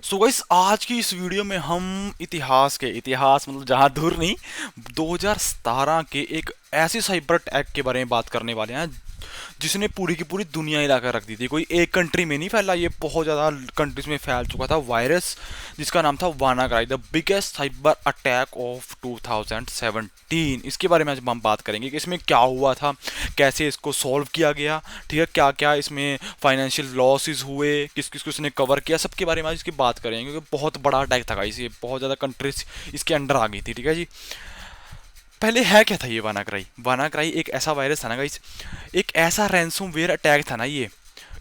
So guys, आज की इस वीडियो में हम इतिहास मतलब जहाँ दूर नहीं, 2017 के एक ऐसे साइबर अटैक के बारे में बात करने वाले हैं जिसने पूरी की पूरी दुनिया हिला कर रख दी थी। कोई एक कंट्री में नहीं फैला, ये बहुत ज़्यादा कंट्रीज में फैल चुका था वायरस जिसका नाम था WannaCry, the biggest cyber attack of 2017। इसके बारे में आज हम बात करेंगे कि इसमें क्या हुआ था, कैसे इसको सॉल्व किया गया, ठीक है, क्या क्या इसमें फाइनेंशियल लॉसेस हुए, किस किस को इसने कवर किया, सबके बारे में आज इसकी बात करेंगे क्योंकि बहुत बड़ा अटैक था इसे, बहुत ज़्यादा कंट्रीज इसके अंडर आ गई थी। ठीक है जी, पहले है क्या था ये वानाक्राई? वानाक्राई एक ऐसा वायरस था ना गाइस, एक ऐसा रैंसमवेयर अटैक था ना ये।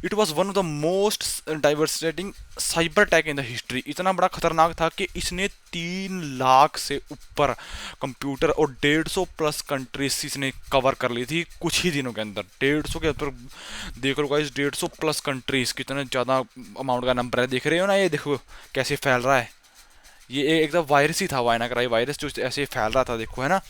It was one of the most devastating cyber attack in the history. इतना बड़ा खतरनाक था कि इसने 3 लाख से ऊपर कंप्यूटर और 150 प्लस इसने कवर कर ली थी कुछ ही दिनों के अंदर। 150 के अंदर देख लो गाइस, 150 प्लस कंट्रीज, कितने ज़्यादा अमाउंट का नंबर है। देख रहे हो ना, ये देखो कैसे फैल रहा है। ये एकदम वायरस ही था, वायनाक्राई वायरस जो ऐसे फैल रहा था, देखो है ना।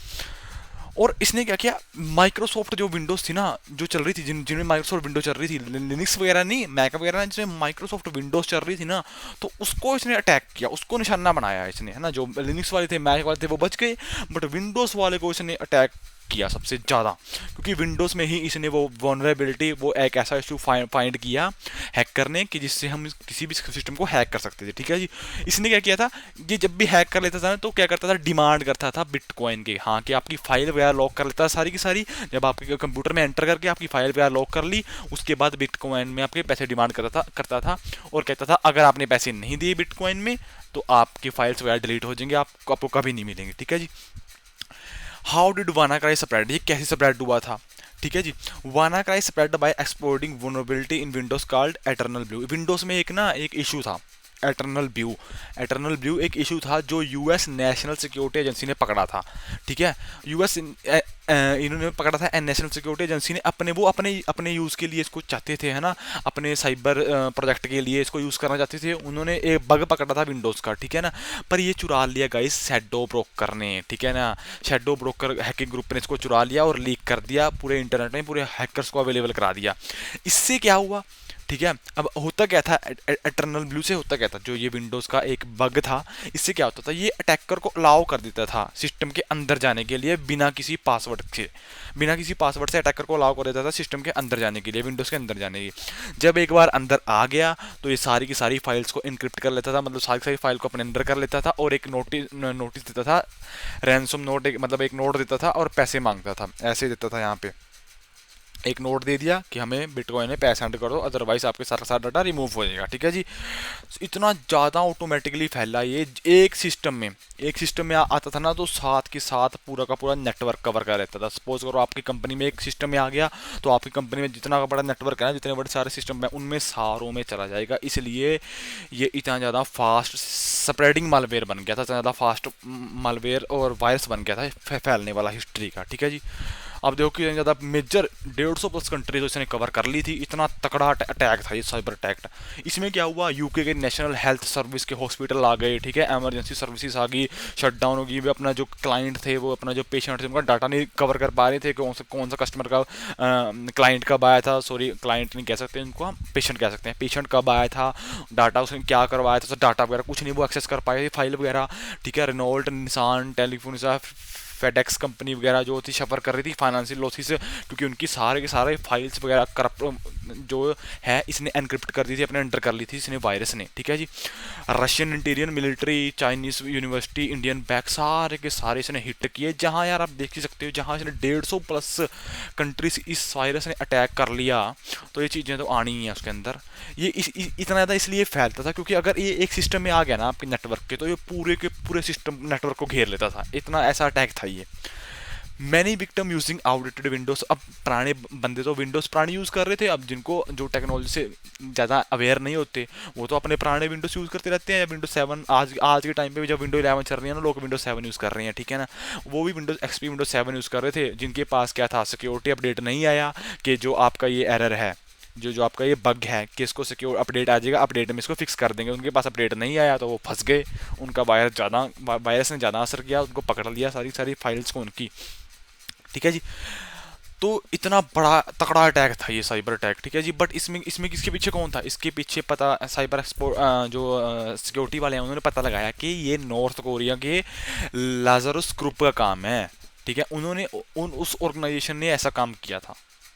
और इसने क्या किया, माइक्रोसॉफ्ट जो विंडोज थी ना, जो चल रही थी, जिनमें माइक्रोसॉफ्ट विंडोज चल रही थी, लिनक्स वगैरह नहीं, मैक वगैरह नहीं, जिसमें माइक्रोसॉफ्ट विंडोज चल रही थी ना, तो उसको इसने अटैक किया, उसको निशाना बनाया इसने, है ना। जो लिनक्स वाले थे, मैक वाले थे, वो बच गए, बट विंडोज वाले को इसने अटैक किया सबसे ज़्यादा, क्योंकि विंडोज़ में ही इसने वो वनरेबिलिटी, वो एक ऐसा इशू फाइंड किया हैकर ने कि जिससे हम किसी भी सिस्टम को हैक कर सकते थे। ठीक है जी, इसने क्या किया था, ये जब भी हैक कर लेता था ना, तो क्या करता था, डिमांड करता था बिटकॉइन के, हाँ, कि आपकी फाइल वगैरह लॉक कर लेता था सारी की सारी। जब आपके कंप्यूटर में एंटर करके आपकी फाइल वगैरह लॉक कर ली, उसके बाद बिटकॉइन में आपके पैसे डिमांड करता था और कहता था अगर आपने पैसे नहीं दिए बिटकॉइन में तो आपकी फाइल्स वगैरह डिलीट हो जाएंगे, आपको कभी नहीं मिलेंगे। ठीक है जी, हाउ डिड वानाक्राई स्प्रेड, ये कैसे स्प्रेड हुआ था? ठीक है जी, WannaCry spread by exploiting vulnerability in Windows called Eternal Blue. Windows में एक इशू था, एटर्नल ब्लू एक इशू था जो यूएस नेशनल सिक्योरिटी एजेंसी ने पकड़ा था। ठीक है, यूएस इन्होंने पकड़ा था, नेशनल सिक्योरिटी एजेंसी ने अपने यूज़ के लिए इसको चाहते थे, है ना, अपने साइबर प्रोजेक्ट के लिए इसको यूज़ करना चाहते थे। उन्होंने एक बग पकड़ा था विंडोज़ का, ठीक है ना, पर ये चुरा लिया गाइस शैडो ब्रोकर ने। ठीक है ना, शैडो ब्रोकर हैकिंग ग्रुप ने इसको चुरा लिया और लीक कर दिया पूरे इंटरनेट में, पूरे हैकर्स को अवेलेबल करा दिया। इससे क्या हुआ, ठीक है, अब होता क्या था, एटर्नल ब्लू से होता क्या था, जो ये विंडोज़ का एक बग था, इससे क्या होता था, ये अटैकर को अलाउ कर देता था सिस्टम के अंदर जाने के लिए बिना किसी पासवर्ड से अटैकर को अलाउ कर देता था सिस्टम के अंदर जाने के लिए, विंडोज़ के अंदर जाने की। जब एक बार अंदर आ गया तो ये सारी की सारी फाइल्स को इनक्रिप्ट कर लेता था, मतलब सारी सारी फाइल को अपने अंदर कर लेता था और एक नोटिस देता था, रैंसम नोट, मतलब एक नोट देता था और पैसे मांगता था, ऐसे देता था। यहाँ पे एक नोट दे दिया कि हमें बिटकॉइन में पैसे सेंड कर दो, अदरवाइज आपके सारा सारा डाटा रिमूव हो जाएगा। ठीक है जी, इतना ज़्यादा ऑटोमेटिकली फैला ये, एक सिस्टम में आता था ना, तो साथ के साथ पूरा का पूरा नेटवर्क कवर कर रहता था। सपोज करो आपकी कंपनी में एक सिस्टम में आ गया, तो आपकी कंपनी में जितना बड़ा नेटवर्क है ना, जितने बड़े सारे सिस्टम है, उनमें सारों में चला जाएगा। इसलिए ये इतना ज़्यादा फास्ट स्प्रेडिंग मालवेयर बन गया था, इतना ज़्यादा फास्ट मालवेयर और वायरस बन गया था फैलने वाला हिस्ट्री का। ठीक है जी, अब देखो कि ज़्यादा मेजर 150 प्लस कंट्रीज इसने कवर कर ली थी। इतना तकड़ा अटैक था ये साइबर अटैक। इसमें क्या हुआ, यूके के नेशनल हेल्थ सर्विस के हॉस्पिटल आ गए, ठीक है, एमरजेंसी सर्विसेज आ गई, शट डाउन होगी। वे अपना जो क्लाइंट थे, वो अपना जो पेशेंट थे, उनका डाटा नहीं कवर कर पा रहे थे, कौन सा कस्टमर का क्लाइंट कब आया था, सॉरी क्लाइंट नहीं कह सकते उनको, हम पेशेंट कह सकते हैं, पेशेंट कब आया था, डाटा उसने क्या करवाया था, डाटा वगैरह कुछ नहीं वो एक्सेस कर पाए थे, फाइल वगैरह। ठीक है, Renault, Nissan, telephone, FedEx company वगैरह जो थी सफ़र कर रही थी फाइनेंशियल लॉसेस, क्योंकि उनकी सारे के सारे फाइल्स वगैरह करप्ट जो है इसने एनक्रिप्ट कर दी थी, अपने अंडर कर ली थी इसने वायरस ने। ठीक है जी, Russian interior military, Chinese university, Indian bank, सारे के सारे इसने हिट किए। जहाँ यार आप देख ही सकते हो, जहाँ इसने 150 प्लस कंट्रीज इस वायरस ने अटैक कर लिया, तो ये चीज़ें तो आनी ही है उसके अंदर। ये इतना ज़्यादा इसलिए फैलता था क्योंकि अगर ये एक सिस्टम में आ गया ना आपके नेटवर्क के, तो ये पूरे के पूरे सिस्टम नेटवर्क को घेर लेता था। इतना ऐसा अटैक था ये। Many victim using outdated Windows, अब पुराने बंदे तो विंडोज़ पुराने यूज़ कर रहे थे, अब जिनको जो टेक्नोलॉजी से ज़्यादा अवेयर नहीं होते वो तो अपने पुराने विंडोज़ यूज़ करते रहते हैं, या विंडोज 7 आज के टाइम पे भी जब विंडो 11 चल रही है ना, लोग विंडोज 7 यूज़ कर रहे हैं। ठीक है ना, वो भी विंडोज एक्सपी विंडोज 7 यूज़ कर रहे थे, जिनके पास क्या था, सिक्योरिटी अपडेट नहीं आया कि जो आपका ये एरर है, जो आपका ये बग है कि इसको सिक्योर अपडेट आ जाएगा, अपडेट में इसको फिक्स कर देंगे। उनके पास अपडेट नहीं आया तो वो फंस गए, उनका वायरस ने ज़्यादा असर किया, उनको पकड़ लिया सारी सारी फाइल्स को उनकी। ठीक है जी, तो इतना बड़ा तगड़ा अटैक था ये साइबर अटैक, ठीक है जी। बट इसमें इसमें किसके पीछे कौन था? इसके पीछे पता साइबर जो सिक्योरिटी वाले हैं उन्होंने पता लगाया कि ये नॉर्थ कोरिया के लाजरस ग्रुप का काम है, ठीक है। उन्होंने उस ऑर्गेनाइजेशन ने ऐसा काम किया था,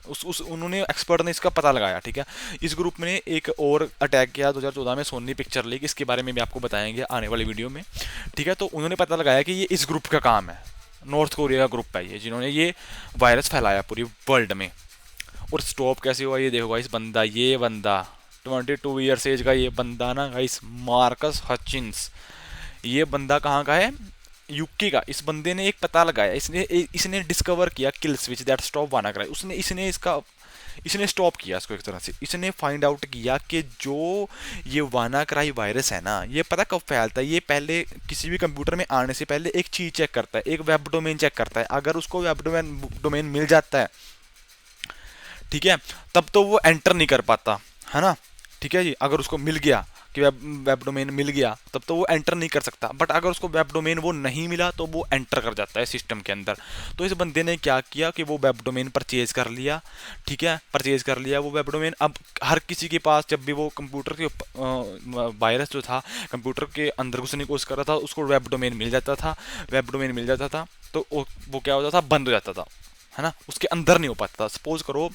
उस उन्होंने एक्सपर्ट ने इसका पता लगाया, ठीक है। इस ग्रुप ने एक और अटैक किया 2014 में, सोनी पिक्चर लीक, इसके बारे में भी आपको बताएंगे आने वाली वीडियो में, ठीक है। तो उन्होंने पता लगाया कि ये इस ग्रुप का काम है, नॉर्थ कोरिया का ग्रुप है ये, जिन्होंने ये वायरस फैलाया पूरी वर्ल्ड में। और स्टॉप कैसे हुआ ये देखो गाइस, ये बंदा 22 ईयर्स एज का ये बंदा ना गाइस, मार्कस हचिंस, ये बंदा कहाँ का है? यूके का। इस बंदे ने एक पता लगाया, इसने डिस्कवर किया kill switch that stop WannaCry. इसने स्टॉप किया इसको एक तरह से। इसने फाइंड आउट किया कि जो ये वानाक्राई वायरस है ना, ये पता कब फैलता है? ये पहले किसी भी कंप्यूटर में आने से पहले एक चीज चेक करता है, एक वेब डोमेन चेक करता है। अगर उसको वेब डोमेन मिल जाता है, ठीक है, तब तो वो एंटर नहीं कर पाता, है ना, ठीक है जी। अगर उसको मिल गया कि वेब डोमेन मिल गया, तब तो वो एंटर नहीं कर सकता। बट अगर उसको वेब डोमेन वो नहीं मिला तो वो एंटर कर जाता है सिस्टम के अंदर। तो इस बंदे ने क्या किया कि वो वेब डोमेन परचेज कर लिया, ठीक है, परचेज कर लिया वो वेब डोमेन। अब हर किसी के पास जब भी वो कंप्यूटर के वायरस जो था कंप्यूटर के अंदर घुसने की कोशिश कर रहा था, उसको वेब डोमेन मिल जाता था। वेब डोमेन मिल जाता था तो वो क्या होता था? बंद हो जाता था, है ना, उसके अंदर नहीं हो पाता था। सपोज करो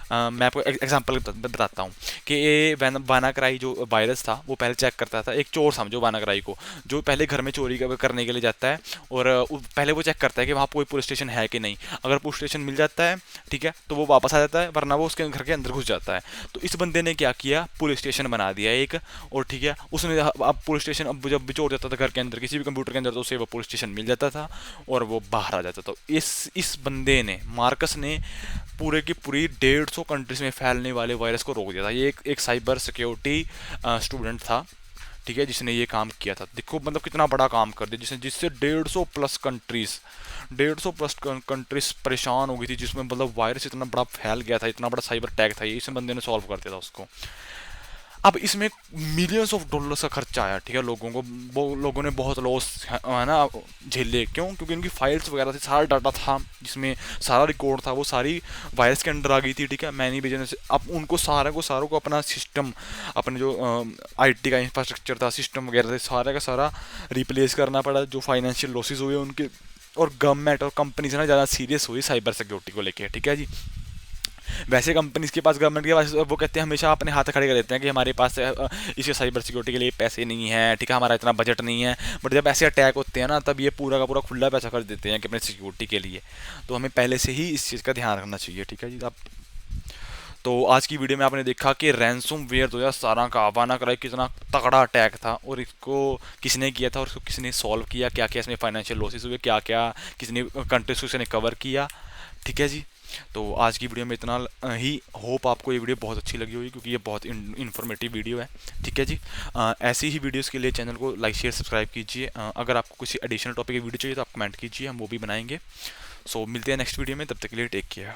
मैं आपको एग्जांपल बताता हूँ कि ये वानाक्राई जो वायरस था वो पहले चेक करता था। एक चोर समझो वानाक्राई को, जो पहले घर में चोरी करने के लिए जाता है, और पहले वो चेक करता है कि वहाँ कोई पुलिस स्टेशन है कि नहीं। अगर पुलिस स्टेशन मिल जाता है, ठीक है, तो वो वापस आ जाता है, वरना वो उसके घर के अंदर घुस जाता है। तो इस बंदे ने क्या किया? पुलिस स्टेशन बना दिया एक, और ठीक है, उसने अब पुलिस स्टेशन, अब जब भी चोर जाता था घर के अंदर किसी भी कंप्यूटर के अंदर, तो उसे वो पुलिस स्टेशन मिल जाता था और वो बाहर आ जाता था। इस बंदे ने, मार्कस ने, पूरे की पूरी 150 कंट्रीज में फैलने वाले वायरस को रोक दिया था। ये एक साइबर सिक्योरिटी स्टूडेंट था, ठीक है, जिसने ये काम किया था। देखो मतलब कितना बड़ा काम कर दिया, जिससे 150 प्लस कंट्रीज परेशान हो गई थी, जिसमें मतलब वायरस इतना बड़ा फैल गया था, इतना बड़ा साइबर अटैक था ये, इस बंदे ने सॉल्व कर दिया था उसको। अब इसमें मिलियंस ऑफ डॉलर्स का खर्चा आया, ठीक है, लोगों ने बहुत लॉस है ना झेले। क्यों? क्योंकि उनकी फाइल्स वगैरह थी, सारा डाटा था जिसमें सारा रिकॉर्ड था, वो सारी वायरस के अंडर आ गई थी, ठीक है, मैनी बिजनेस। अब उनको सारों को अपना सिस्टम, अपने जो आईटी का इंफ्रास्ट्रक्चर था, सिस्टम वगैरह थे, सारा का सारा रिप्लेस करना पड़ा। जो फाइनेंशियल लॉसेज हुए उनके, और गवर्नमेंट और कंपनी से ना ज़्यादा सीरियस हुई साइबर सिक्योरिटी को लेके, ठीक है जी। वैसे कंपनीज के पास, गवर्नमेंट के पास, वो कहते हैं हमेशा अपने हाथ खड़े कर देते हैं कि हमारे पास इसे साइबर सिक्योरिटी के लिए पैसे नहीं है, ठीक है, हमारा इतना बजट नहीं है। बट जब ऐसे अटैक होते हैं ना, तब ये पूरा का पूरा खुला पैसा कर देते हैं कि अपने सिक्योरिटी के लिए। तो हमें पहले से ही इस चीज़ का ध्यान रखना चाहिए, ठीक है जी। अब तो आज की वीडियो में आपने देखा कि रैंसमवेयर 2017 का वानाक्राई कितना तगड़ा अटैक था, और इसको किसने किया था, और इसको किसने सॉल्व किया, क्या क्या इसमें फाइनेंशियल लॉसेस हुए, क्या क्या किसने कंट्रीज को इसने कवर किया, ठीक है जी। तो आज की वीडियो में इतना ही। होप आपको ये वीडियो बहुत अच्छी लगी होगी, क्योंकि ये बहुत इन्फॉर्मेटिव वीडियो है, ठीक है जी। ऐसी ही वीडियोस के लिए चैनल को लाइक शेयर सब्सक्राइब कीजिए। अगर आपको किसी एडिशनल टॉपिक की वीडियो चाहिए तो आप कमेंट कीजिए, हम वो भी बनाएंगे। सो मिलते हैं नेक्स्ट वीडियो में, तब तक के लिए टेक केयर।